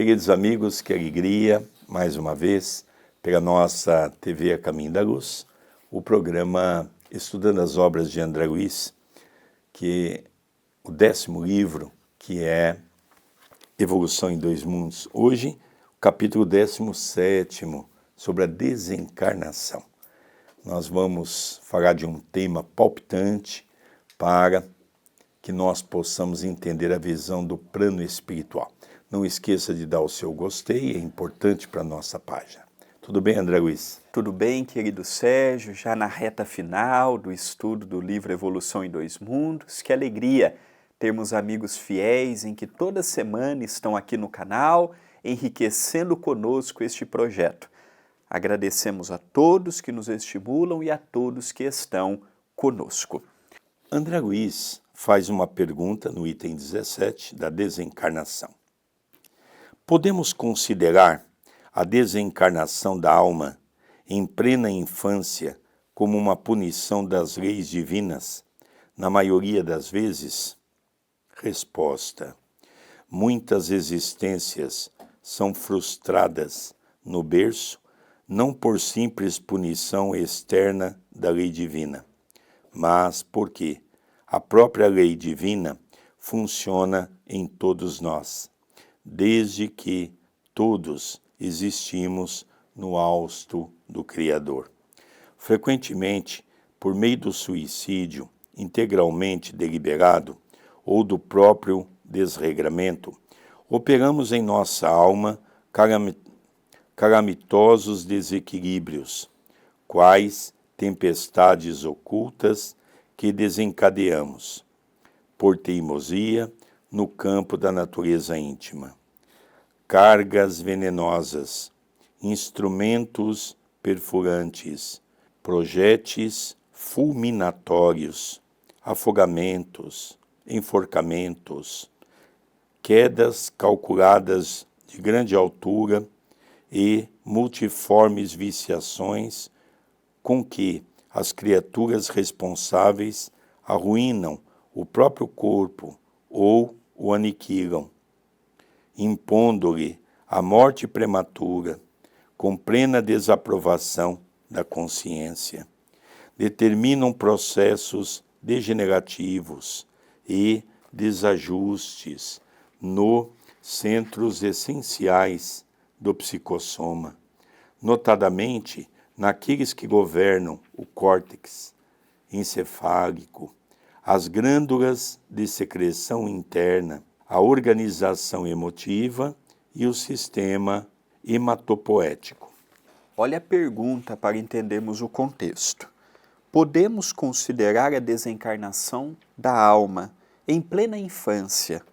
queridos amigos, que alegria, mais uma vez, pela nossa TV A Caminho da Luz, o programa Estudando as Obras de André Luiz, que o 10º livro, que é Evolução em Dois Mundos. Hoje, o capítulo 17º, sobre a desencarnação. Nós vamos falar de um tema palpitante para que nós possamos entender a visão do plano espiritual. Não esqueça de dar o seu gostei, é importante para a nossa página. Tudo bem, André Luiz? Tudo bem, querido Sérgio, já na reta final do estudo do livro Evolução em Dois Mundos. Que alegria termos amigos fiéis em que toda semana estão aqui no canal, enriquecendo conosco este projeto. Agradecemos a todos que nos estimulam e a todos que estão conosco. André Luiz faz uma pergunta no item 17 da desencarnação. Podemos considerar a desencarnação da alma em plena infância como uma punição das leis divinas, na maioria das vezes? Resposta: muitas existências são frustradas no berço, não por simples punição externa da lei divina, mas porque a própria lei divina funciona em todos nós, desde que todos existimos no hausto do Criador. Frequentemente, por meio do suicídio integralmente deliberado ou do próprio desregramento, operamos em nossa alma calamitosos desequilíbrios, quais tempestades ocultas que desencadeamos, por teimosia, no campo da natureza íntima. Cargas venenosas, instrumentos perfurantes, projéteis fulminatórios, afogamentos, enforcamentos, quedas calculadas de grande altura e multiformes viciações com que as criaturas responsáveis arruinam o próprio corpo ou o aniquilam, impondo-lhe a morte prematura, com plena desaprovação da consciência. Determinam processos degenerativos e desajustes nos centros essenciais do psicossoma, notadamente naqueles que governam o córtex encefálico, as glândulas de secreção interna, a organização emotiva e o sistema hematopoético. Olha a pergunta para entendermos o contexto. Podemos considerar a desencarnação da alma em plena infância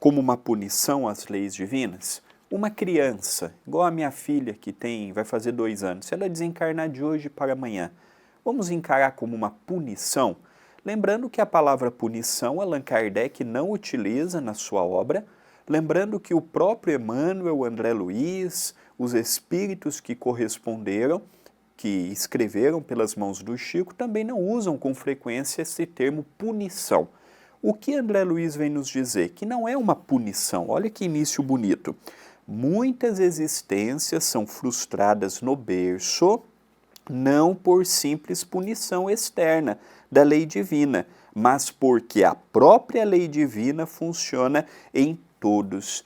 como uma punição às leis divinas? Uma criança, igual a minha filha que vai fazer 2 anos, se ela desencarnar de hoje para amanhã, vamos encarar como uma punição? Lembrando que a palavra punição Allan Kardec não utiliza na sua obra, lembrando que o próprio Emmanuel, André Luiz, os espíritos que corresponderam, que escreveram pelas mãos do Chico, também não usam com frequência esse termo punição. O que André Luiz vem nos dizer? Que não é uma punição. Olha que início bonito. Muitas existências são frustradas no berço, não por simples punição externa da lei divina, mas porque a própria lei divina funciona em todos.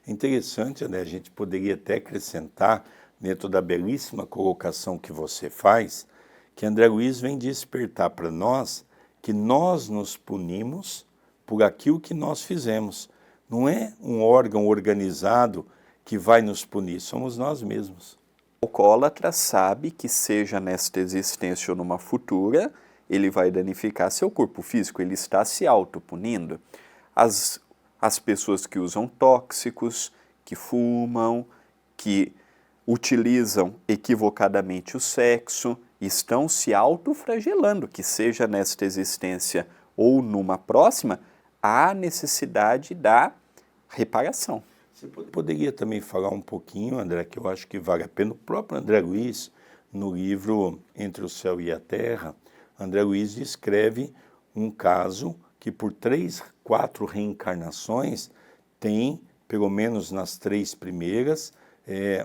Interessante, né? A gente poderia até acrescentar, dentro da belíssima colocação que você faz, que André Luiz vem despertar para nós que nós nos punimos por aquilo que nós fizemos. Não é um órgão organizado que vai nos punir, somos nós mesmos. O alcoólatra sabe que, seja nesta existência ou numa futura, ele vai danificar seu corpo físico, ele está se autopunindo. As pessoas que usam tóxicos, que fumam, que utilizam equivocadamente o sexo, estão se autoflagelando, que seja nesta existência ou numa próxima, há necessidade da reparação. Você poderia também falar um pouquinho, André, que eu acho que vale a pena. O próprio André Luiz, no livro Entre o Céu e a Terra, André Luiz descreve um caso que por 3, 4 reencarnações tem pelo menos nas 3 primeiras,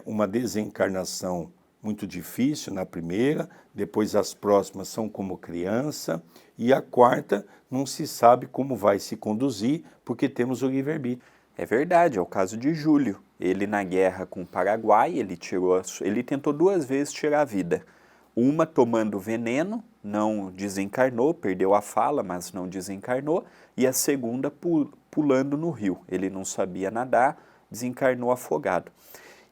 uma desencarnação muito difícil na primeira, depois as próximas são como criança, e a quarta não se sabe como vai se conduzir, porque temos o livre-arbítrio. É verdade, é o caso de Júlio. Ele na guerra com o Paraguai, ele tentou 2 vezes tirar a vida. Uma tomando veneno, não desencarnou, perdeu a fala, mas não desencarnou, e a segunda pulando no rio. Ele não sabia nadar, desencarnou afogado.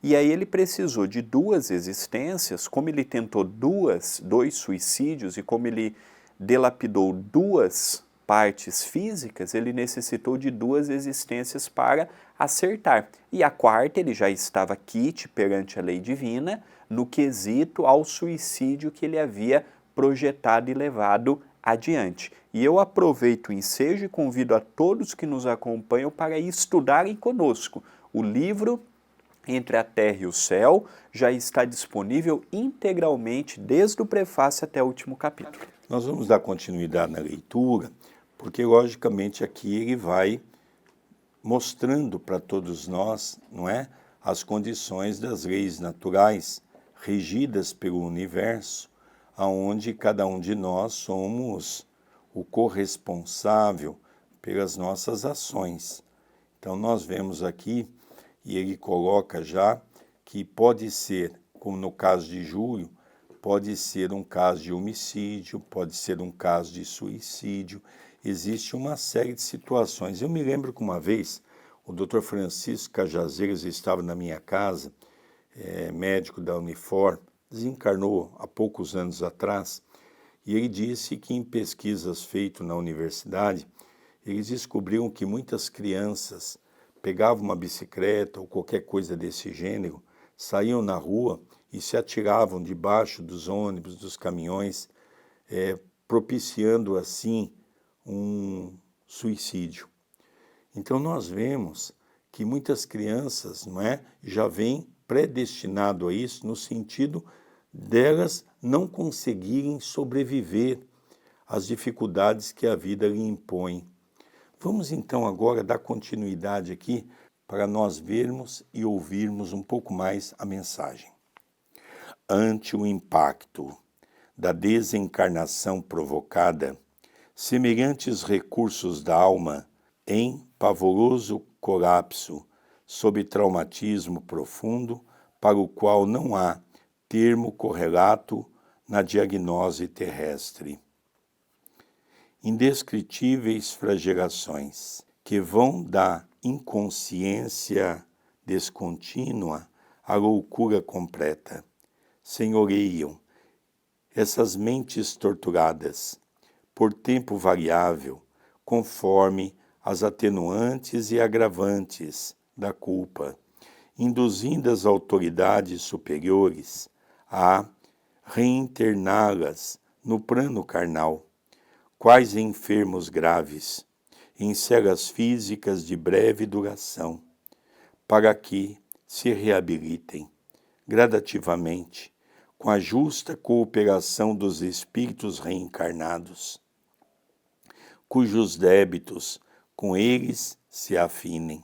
E aí ele precisou de 2 existências, como ele tentou 2 suicídios e como ele delapidou 2 partes físicas, ele necessitou de 2 existências para acertar. E a quarta ele já estava quite perante a lei divina, no quesito ao suicídio que ele havia projetado e levado adiante. E eu aproveito o ensejo e convido a todos que nos acompanham para estudarem conosco. O livro Entre a Terra e o Céu já está disponível integralmente, desde o prefácio até o último capítulo. Nós vamos dar continuidade na leitura, porque logicamente aqui ele vai mostrando para todos nós, não é, as condições das leis naturais regidas pelo universo, aonde cada um de nós somos o corresponsável pelas nossas ações. Então nós vemos aqui, e ele coloca já, que pode ser, como no caso de Júlio, pode ser um caso de homicídio, pode ser um caso de suicídio, existe uma série de situações. Eu me lembro que uma vez o Dr. Francisco Cajazeiras estava na minha casa, médico da Unifor, desencarnou há poucos anos atrás, e ele disse que em pesquisas feitas na universidade, eles descobriram que muitas crianças pegavam uma bicicleta ou qualquer coisa desse gênero, saíam na rua e se atiravam debaixo dos ônibus, dos caminhões, propiciando assim um suicídio. Então nós vemos que muitas crianças, não é, já vêm predestinado a isso, no sentido delas não conseguirem sobreviver às dificuldades que a vida lhe impõe. Vamos então agora dar continuidade aqui para nós vermos e ouvirmos um pouco mais a mensagem. Ante o impacto da desencarnação provocada, semelhantes recursos da alma em pavoroso colapso sob traumatismo profundo, para o qual não há termo correlato na diagnose terrestre. Indescritíveis flagelações que vão da inconsciência descontínua à loucura completa senhoreiam essas mentes torturadas por tempo variável, conforme as atenuantes e agravantes da culpa, induzindo as autoridades superiores a reinterná-las no plano carnal, quais enfermos graves, em cegas físicas de breve duração, para que se reabilitem gradativamente com a justa cooperação dos espíritos reencarnados, cujos débitos com eles se afinem.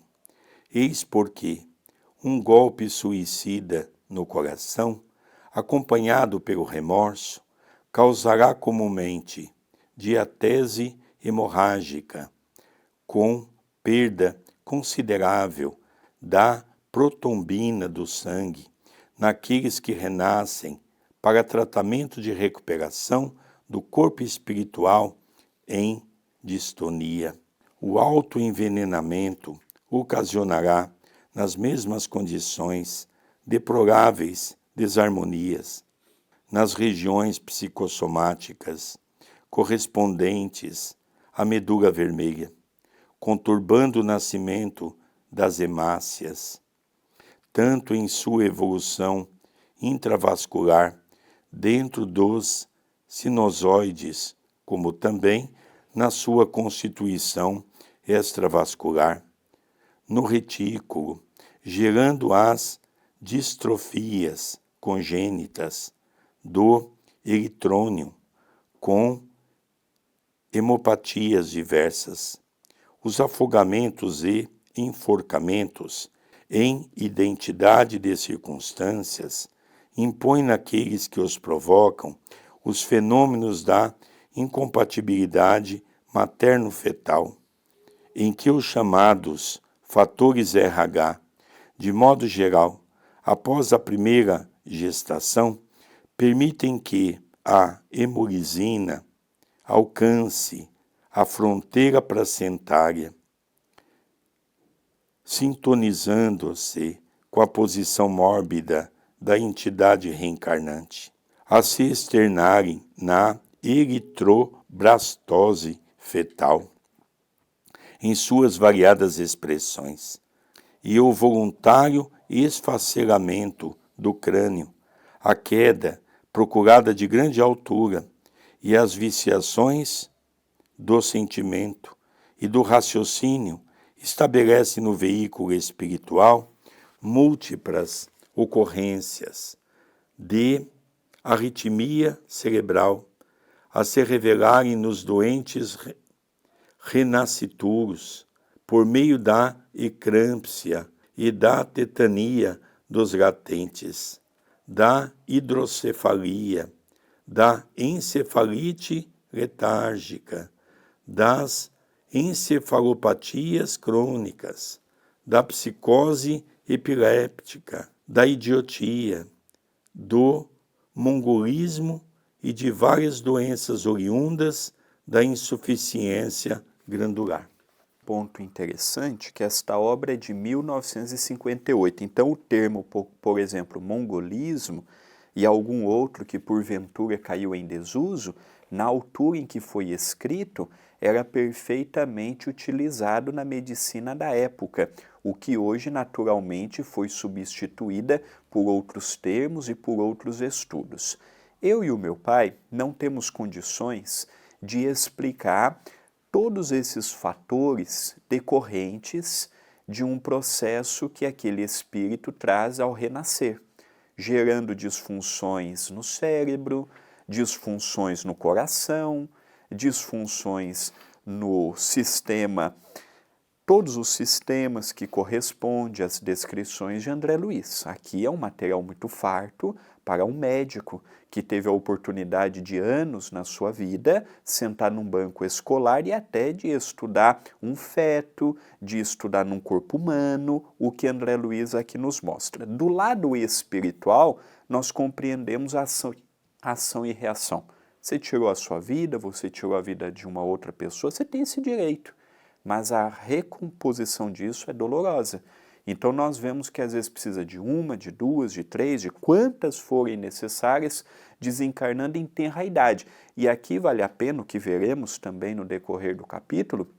Eis porque um golpe suicida no coração, acompanhado pelo remorso, causará comumente diatese hemorrágica, com perda considerável da protombina do sangue naqueles que renascem para tratamento de recuperação do corpo espiritual em distonia. O autoenvenenamento ocasionará, nas mesmas condições, deploráveis desarmonias nas regiões psicossomáticas correspondentes à medula vermelha, conturbando o nascimento das hemácias, tanto em sua evolução intravascular dentro dos sinusoides, como também na sua constituição extravascular, no retículo, gerando as distrofias congênitas do eritrônio, com hemopatias diversas, os afogamentos e enforcamentos em identidade de circunstâncias impõe naqueles que os provocam os fenômenos da incompatibilidade materno-fetal, em que os chamados fatores RH, de modo geral, após a primeira gestação, permitem que a hemolisina alcance a fronteira placentária, sintonizando-se com a posição mórbida da entidade reencarnante, a se externarem na eritroblastose fetal, em suas variadas expressões, e o voluntário esfacelamento do crânio, a queda procurada de grande altura e as viciações do sentimento e do raciocínio estabelecem no veículo espiritual múltiplas ocorrências de arritmia cerebral a se revelarem nos doentes renascituros por meio da ecrâmpsia e da tetania dos latentes, da hidrocefalia, da encefalite letárgica, das encefalopatias crônicas, da psicose epiléptica, da idiotia, do mongolismo e de várias doenças oriundas da insuficiência glandular. Ponto interessante que esta obra é de 1958. Então o termo, por exemplo, mongolismo e algum outro que porventura caiu em desuso, na altura em que foi escrito, era perfeitamente utilizado na medicina da época, o que hoje naturalmente foi substituída por outros termos e por outros estudos. Eu e o meu pai não temos condições de explicar todos esses fatores decorrentes de um processo que aquele espírito traz ao renascer, gerando disfunções no cérebro, disfunções no coração, disfunções no sistema, todos os sistemas que correspondem às descrições de André Luiz. Aqui é um material muito farto para um médico que teve a oportunidade de anos na sua vida sentar num banco escolar e até de estudar um feto, de estudar num corpo humano, o que André Luiz aqui nos mostra. Do lado espiritual, nós compreendemos a ação e reação. Você tirou a sua vida, você tirou a vida de uma outra pessoa, você tem esse direito. Mas a recomposição disso é dolorosa. Então nós vemos que às vezes precisa de uma, de duas, de três, de quantas forem necessárias, desencarnando em tenra idade. E aqui vale a pena, o que veremos também no decorrer do capítulo,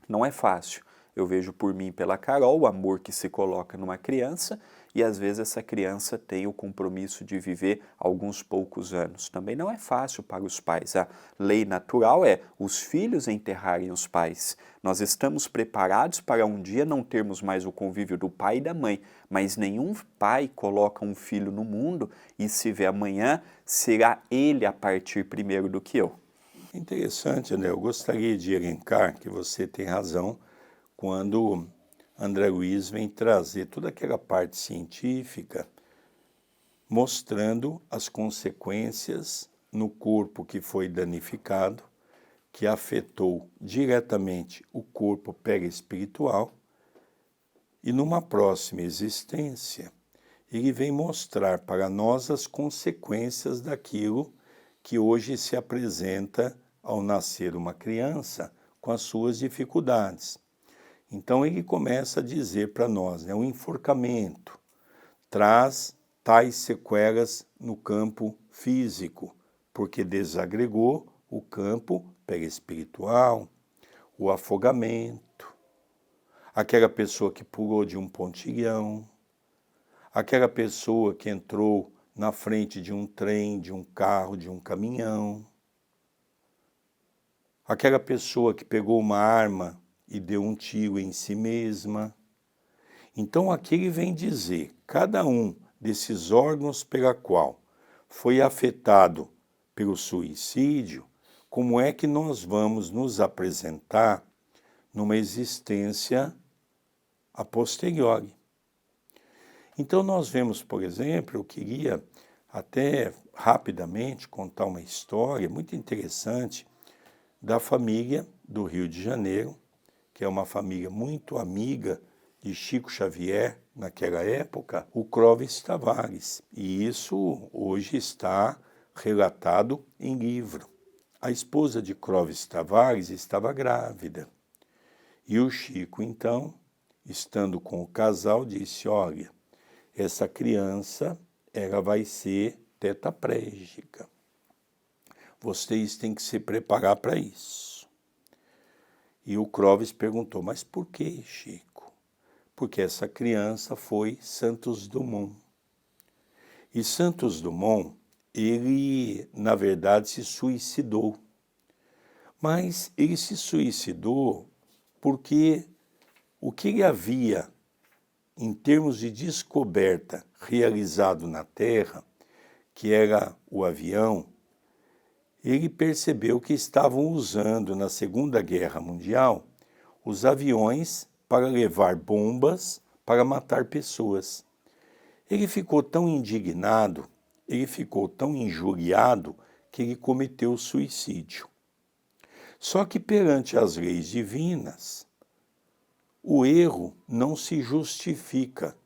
não é fácil. Eu vejo por mim e pela Carol o amor que se coloca numa criança e às vezes essa criança tem o compromisso de viver alguns poucos anos. Também não é fácil para os pais. A lei natural é os filhos enterrarem os pais. Nós estamos preparados para um dia não termos mais o convívio do pai e da mãe, mas nenhum pai coloca um filho no mundo e se vê amanhã, será ele a partir primeiro do que eu. Interessante, André. Eu gostaria de elencar que você tem razão quando André Luiz vem trazer toda aquela parte científica mostrando as consequências no corpo que foi danificado, que afetou diretamente o corpo perispiritual, e numa próxima existência ele vem mostrar para nós as consequências daquilo que hoje se apresenta ao nascer uma criança com as suas dificuldades. Então ele começa a dizer para nós, o enforcamento traz tais sequelas no campo físico, porque desagregou o campo perispiritual, o afogamento, aquela pessoa que pulou de um pontilhão, aquela pessoa que entrou na frente de um trem, de um carro, de um caminhão, aquela pessoa que pegou uma arma e deu um tiro em si mesma. Então aqui ele vem dizer, cada um desses órgãos pela qual foi afetado pelo suicídio, como é que nós vamos nos apresentar numa existência a posteriori. Então nós vemos, por exemplo, eu queria até rapidamente contar uma história muito interessante da família do Rio de Janeiro, que é uma família muito amiga de Chico Xavier, naquela época, o Clóvis Tavares. E isso hoje está relatado em livro. A esposa de Clóvis Tavares estava grávida. E o Chico, então, estando com o casal, disse, olha, essa criança, ela vai ser tetraplégica. Vocês têm que se preparar para isso. E o Clóvis perguntou, mas por que, Chico? Porque essa criança foi Santos Dumont. E Santos Dumont, ele, na verdade, se suicidou. Mas ele se suicidou porque o que ele havia, em termos de descoberta, realizado na Terra, que era o avião, ele percebeu que estavam usando na Segunda Guerra Mundial os aviões para levar bombas para matar pessoas. Ele ficou tão indignado, ele ficou tão injuriado que ele cometeu suicídio. Só que perante as leis divinas, o erro não se justifica.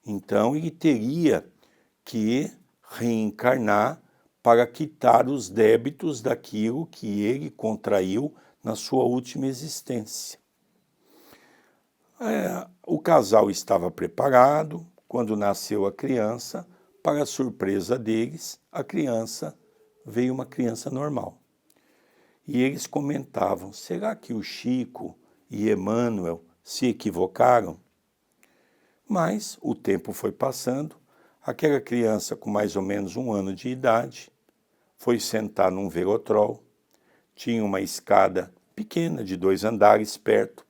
Então ele teria que reencarnar para quitar os débitos daquilo que ele contraiu na sua última existência. O casal estava preparado, quando nasceu a criança, para a surpresa deles, a criança veio uma criança normal. E eles comentavam, será que o Chico e Emmanuel se equivocaram? Mas o tempo foi passando, aquela criança com mais ou menos 1 ano de idade foi sentar num velotrol, tinha uma escada pequena de 2 andares perto.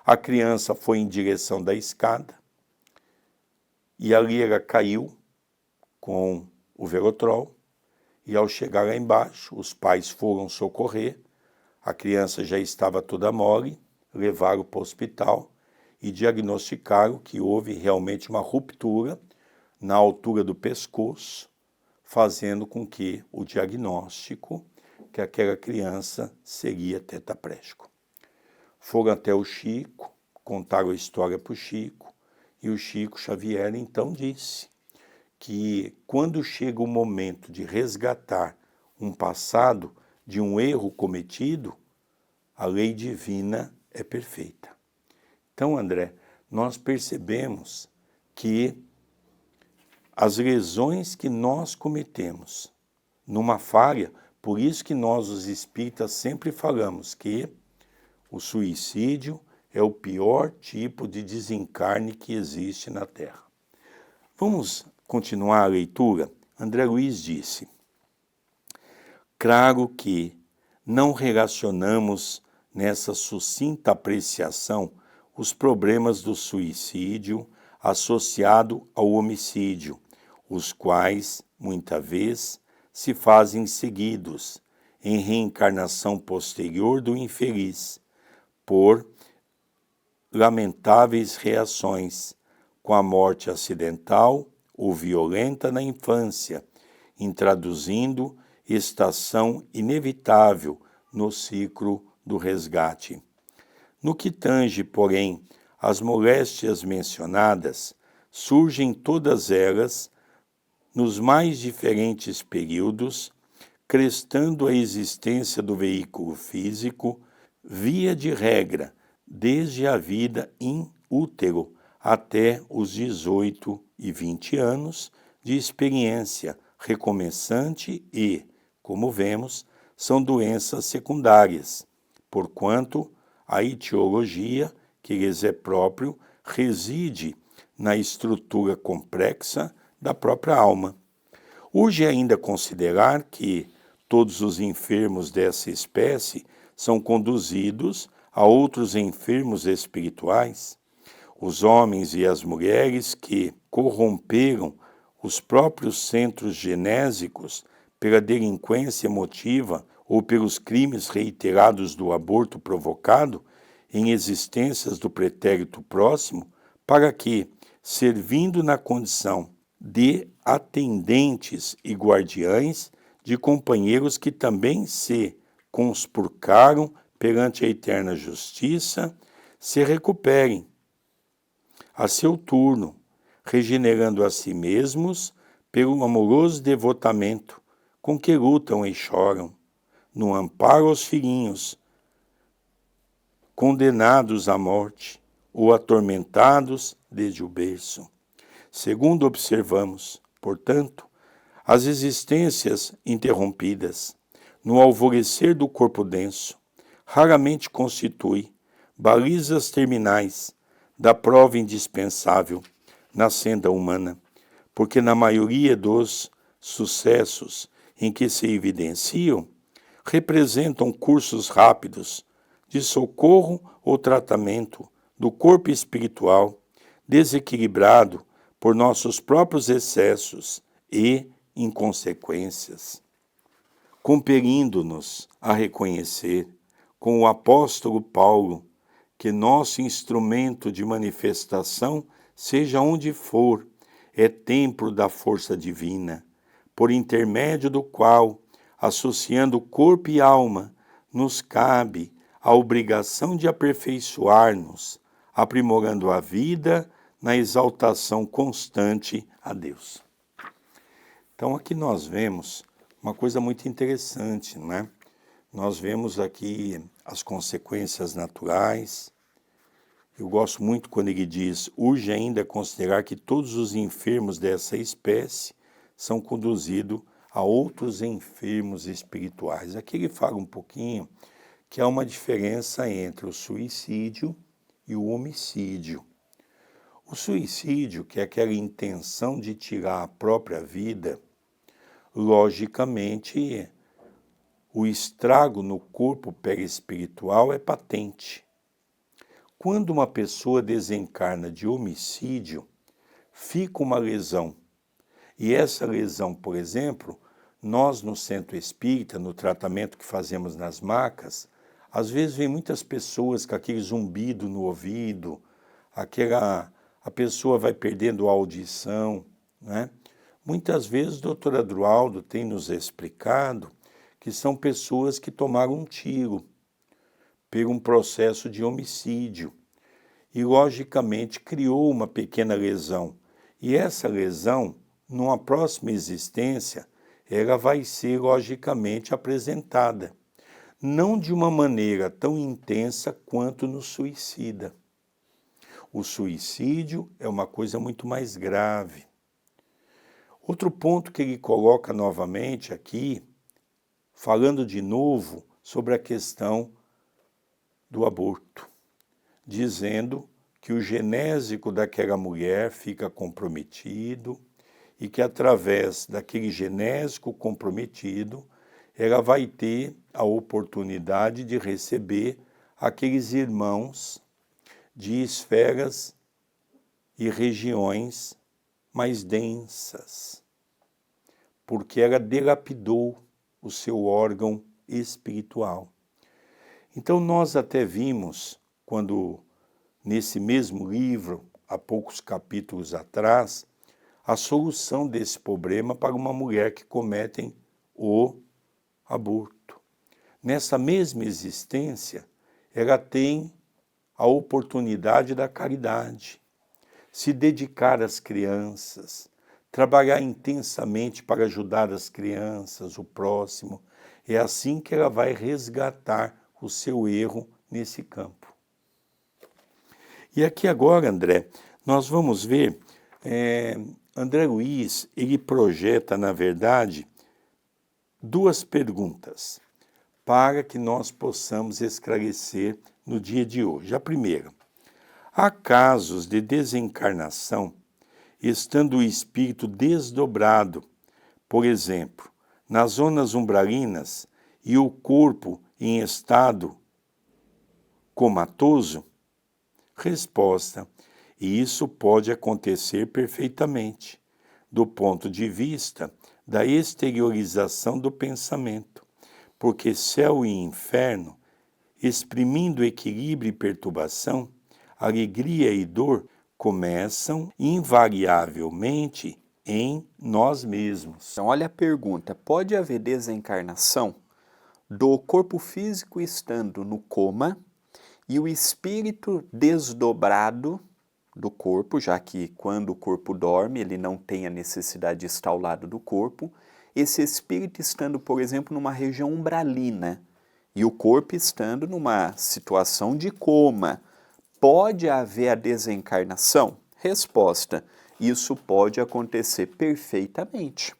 A criança foi em direção da escada e ali ela caiu com o velotrol e ao chegar lá embaixo, os pais foram socorrer, a criança já estava toda mole, levaram para o hospital e diagnosticaram que houve realmente uma ruptura na altura do pescoço, fazendo com que o diagnóstico que aquela criança seria tetraplégico. Foram até o Chico, contaram a história para o Chico, e o Chico Xavier então disse que quando chega o momento de resgatar um passado de um erro cometido, a lei divina é perfeita. Então, André, nós percebemos que as lesões que nós cometemos numa falha, por isso que nós, os espíritas, sempre falamos que o suicídio é o pior tipo de desencarne que existe na Terra. Vamos continuar a leitura? André Luiz disse, claro que não relacionamos nessa sucinta apreciação os problemas do suicídio associado ao homicídio, os quais, muita vez, se fazem seguidos, em reencarnação posterior do infeliz, por lamentáveis reações, com a morte acidental ou violenta na infância, introduzindo estação inevitável no ciclo do resgate. No que tange, porém, as moléstias mencionadas, surgem todas elas nos mais diferentes períodos, crestando a existência do veículo físico, via de regra, desde a vida in útero até os 18 e 20 anos de experiência recomeçante e, como vemos, são doenças secundárias, porquanto a etiologia, que lhes é próprio, reside na estrutura complexa da própria alma. Urge ainda considerar que todos os enfermos dessa espécie são conduzidos a outros enfermos espirituais. Os homens e as mulheres que corromperam os próprios centros genésicos pela delinquência emotiva ou pelos crimes reiterados do aborto provocado, em existências do pretérito próximo, para que, servindo na condição de atendentes e guardiães de companheiros que também se conspurcaram perante a eterna justiça, se recuperem a seu turno, regenerando a si mesmos pelo amoroso devotamento com que lutam e choram, no amparo aos filhinhos, condenados à morte ou atormentados desde o berço. Segundo observamos, portanto, as existências interrompidas, no alvorecer do corpo denso, raramente constitui balizas terminais da prova indispensável na senda humana, porque na maioria dos sucessos em que se evidenciam, representam cursos rápidos de socorro ou tratamento do corpo espiritual desequilibrado por nossos próprios excessos e inconsequências, compelindo-nos a reconhecer, com o apóstolo Paulo, que nosso instrumento de manifestação, seja onde for, é templo da força divina, por intermédio do qual, associando corpo e alma, nos cabe a obrigação de aperfeiçoar-nos, aprimorando a vida na exaltação constante a Deus. Então aqui nós vemos uma coisa muito interessante, né? Nós vemos aqui as consequências naturais. Eu gosto muito quando ele diz, urge ainda considerar que todos os enfermos dessa espécie são conduzidos a outros enfermos espirituais. Aqui ele fala um pouquinho que há uma diferença entre o suicídio e o homicídio. O suicídio, que é aquela intenção de tirar a própria vida, logicamente, o estrago no corpo perispiritual é patente. Quando uma pessoa desencarna de homicídio, fica uma lesão. E essa lesão, por exemplo, nós no centro espírita, no tratamento que fazemos nas macas, às vezes vem muitas pessoas com aquele zumbido no ouvido, a pessoa vai perdendo a audição, né? Muitas vezes o doutor Adroaldo tem nos explicado que são pessoas que tomaram um tiro por um processo de homicídio e, logicamente, criou uma pequena lesão. E essa lesão, numa próxima existência, ela vai ser, logicamente, apresentada. Não de uma maneira tão intensa quanto no suicida. O suicídio é uma coisa muito mais grave. Outro ponto que ele coloca novamente aqui, falando de novo sobre a questão do aborto, dizendo que o genésico daquela mulher fica comprometido e que através daquele genésico comprometido ela vai ter a oportunidade de receber aqueles irmãos de esferas e regiões mais densas, porque ela dilapidou o seu órgão espiritual. Então nós até vimos, quando nesse mesmo livro, há poucos capítulos atrás, a solução desse problema para uma mulher que comete o aborto. Nessa mesma existência, ela tem a oportunidade da caridade, se dedicar às crianças, trabalhar intensamente para ajudar as crianças, o próximo. É assim que ela vai resgatar o seu erro nesse campo. E aqui agora, André, nós vamos ver, André Luiz, ele projeta, na verdade, duas perguntas para que nós possamos esclarecer no dia de hoje. A primeira, há casos de desencarnação estando o espírito desdobrado, por exemplo, nas zonas umbralinas e o corpo em estado comatoso? Resposta, e isso pode acontecer perfeitamente, do ponto de vista da exteriorização do pensamento, porque céu e inferno exprimindo equilíbrio e perturbação, alegria e dor começam invariavelmente em nós mesmos. Então, olha a pergunta: pode haver desencarnação do corpo físico estando no coma e o espírito desdobrado do corpo, já que quando o corpo dorme, ele não tem a necessidade de estar ao lado do corpo, esse espírito estando, por exemplo, numa região umbralina e o corpo estando numa situação de coma, pode haver a desencarnação? Resposta: isso pode acontecer perfeitamente.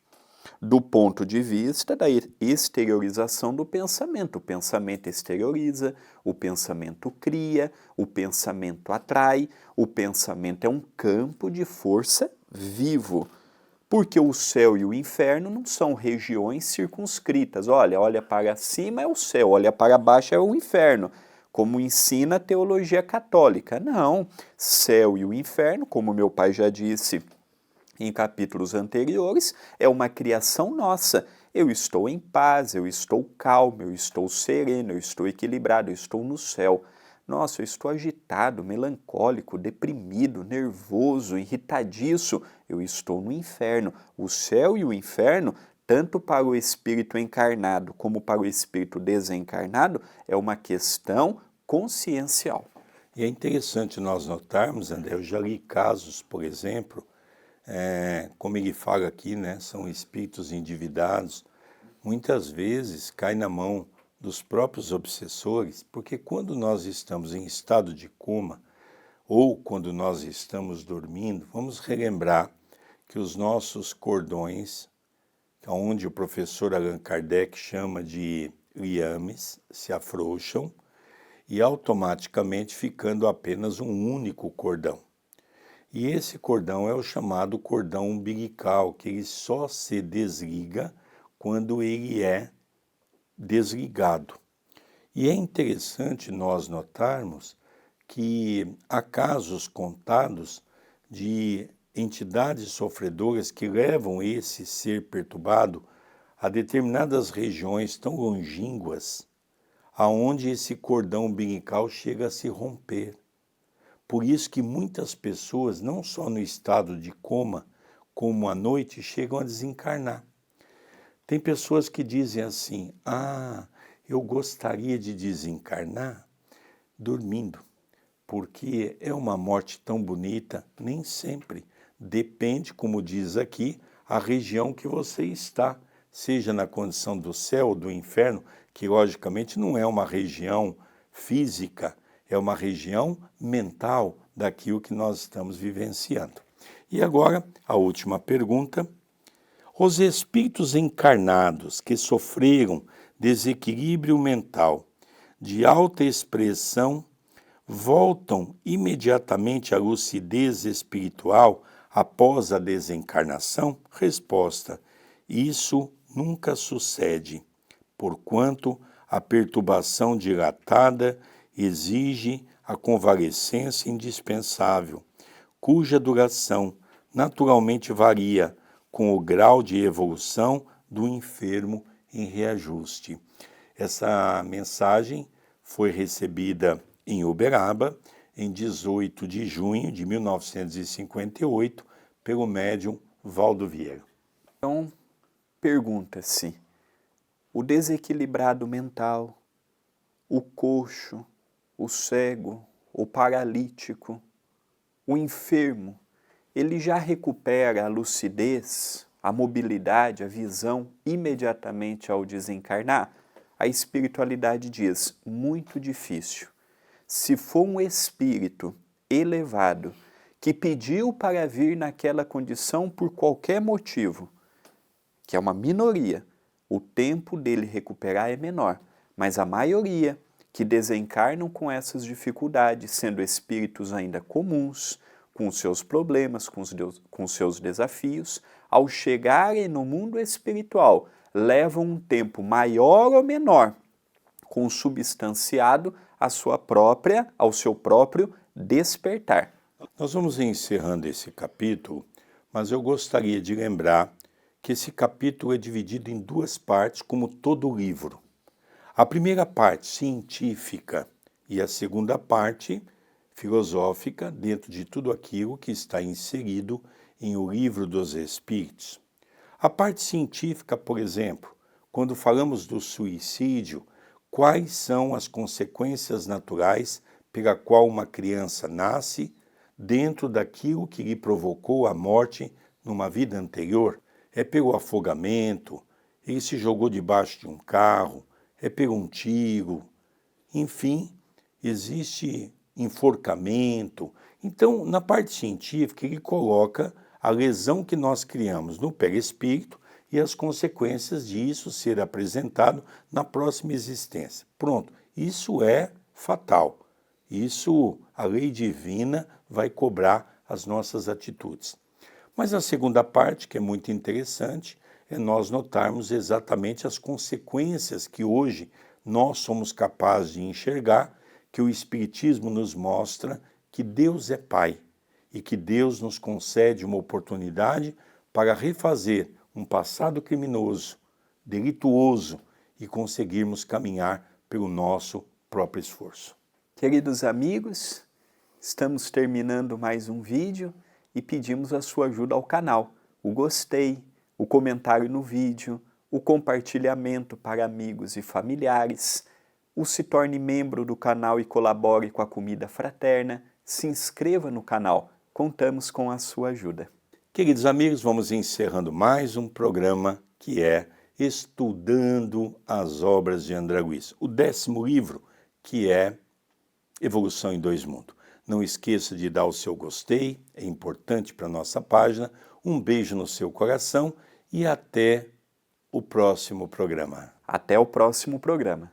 Do ponto de vista da exteriorização do pensamento. O pensamento exterioriza, o pensamento cria, o pensamento atrai, o pensamento é um campo de força vivo. Porque o céu e o inferno não são regiões circunscritas. Olha para cima é o céu, olha para baixo é o inferno, como ensina a teologia católica. Não, céu e o inferno, como meu pai já disse em capítulos anteriores, é uma criação nossa. Eu estou em paz, eu estou calmo, eu estou sereno, eu estou equilibrado, eu estou no céu. Nossa, eu estou agitado, melancólico, deprimido, nervoso, irritadiço. Eu estou no inferno. O céu e o inferno, tanto para o espírito encarnado como para o espírito desencarnado, é uma questão consciencial. E é interessante nós notarmos, André, eu já li casos, por exemplo, como ele fala aqui, né, são espíritos endividados, muitas vezes cai na mão dos próprios obsessores, porque quando nós estamos em estado de coma ou quando nós estamos dormindo, vamos relembrar que os nossos cordões, onde o professor Allan Kardec chama de liames, se afrouxam e automaticamente ficando apenas um único cordão. E esse cordão é o chamado cordão umbilical, que ele só se desliga quando ele é desligado. E é interessante nós notarmos que há casos contados de entidades sofredoras que levam esse ser perturbado a determinadas regiões tão longínquas, aonde esse cordão umbilical chega a se romper. Por isso que muitas pessoas, não só no estado de coma, como à noite, chegam a desencarnar. Tem pessoas que dizem assim, eu gostaria de desencarnar dormindo, porque é uma morte tão bonita. Nem sempre. Depende, como diz aqui, a região que você está, seja na condição do céu ou do inferno, que logicamente não é uma região física, é uma região mental daquilo que nós estamos vivenciando. E agora, a última pergunta. Os espíritos encarnados que sofreram desequilíbrio mental de alta expressão voltam imediatamente à lucidez espiritual após a desencarnação? Resposta: isso nunca sucede, porquanto a perturbação dilatada exige a convalescência indispensável, cuja duração naturalmente varia com o grau de evolução do enfermo em reajuste. Essa mensagem foi recebida em Uberaba, em 18 de junho de 1958, pelo médium Valdo Vieira. Então, pergunta-se, o desequilibrado mental, o coxo, o cego, o paralítico, o enfermo, ele já recupera a lucidez, a mobilidade, a visão imediatamente ao desencarnar? A espiritualidade diz, muito difícil. Se for um espírito elevado que pediu para vir naquela condição por qualquer motivo, que é uma minoria, o tempo dele recuperar é menor, mas a maioria que desencarnam com essas dificuldades, sendo espíritos ainda comuns, com os seus problemas, com os seus desafios, ao chegarem no mundo espiritual, levam um tempo maior ou menor, consubstanciado ao seu próprio despertar. Nós vamos encerrando esse capítulo, mas eu gostaria de lembrar que esse capítulo é dividido em duas partes, como todo o livro. A primeira parte científica e a segunda parte filosófica dentro de tudo aquilo que está inserido em O Livro dos Espíritos. A parte científica, por exemplo, quando falamos do suicídio, quais são as consequências naturais pela qual uma criança nasce dentro daquilo que lhe provocou a morte numa vida anterior? É pelo afogamento, ele se jogou debaixo de um carro, é pelo um tiro, enfim, existe enforcamento. Então, na parte científica, ele coloca a lesão que nós criamos no perispírito e as consequências disso ser apresentado na próxima existência. Pronto, isso é fatal. Isso, a lei divina vai cobrar as nossas atitudes. Mas a segunda parte, que é muito interessante, é nós notarmos exatamente as consequências que hoje nós somos capazes de enxergar, que o Espiritismo nos mostra que Deus é Pai e que Deus nos concede uma oportunidade para refazer um passado criminoso, delituoso e conseguirmos caminhar pelo nosso próprio esforço. Queridos amigos, estamos terminando mais um vídeo e pedimos a sua ajuda ao canal. O gostei, o comentário no vídeo, o compartilhamento para amigos e familiares, o se torne membro do canal e colabore com a comida fraterna, se inscreva no canal, contamos com a sua ajuda. Queridos amigos, vamos encerrando mais um programa que é Estudando as Obras de André Luiz, o 10º livro, que é Evolução em Dois Mundos. Não esqueça de dar o seu gostei, é importante para a nossa página. Um beijo no seu coração e até o próximo programa. Até o próximo programa.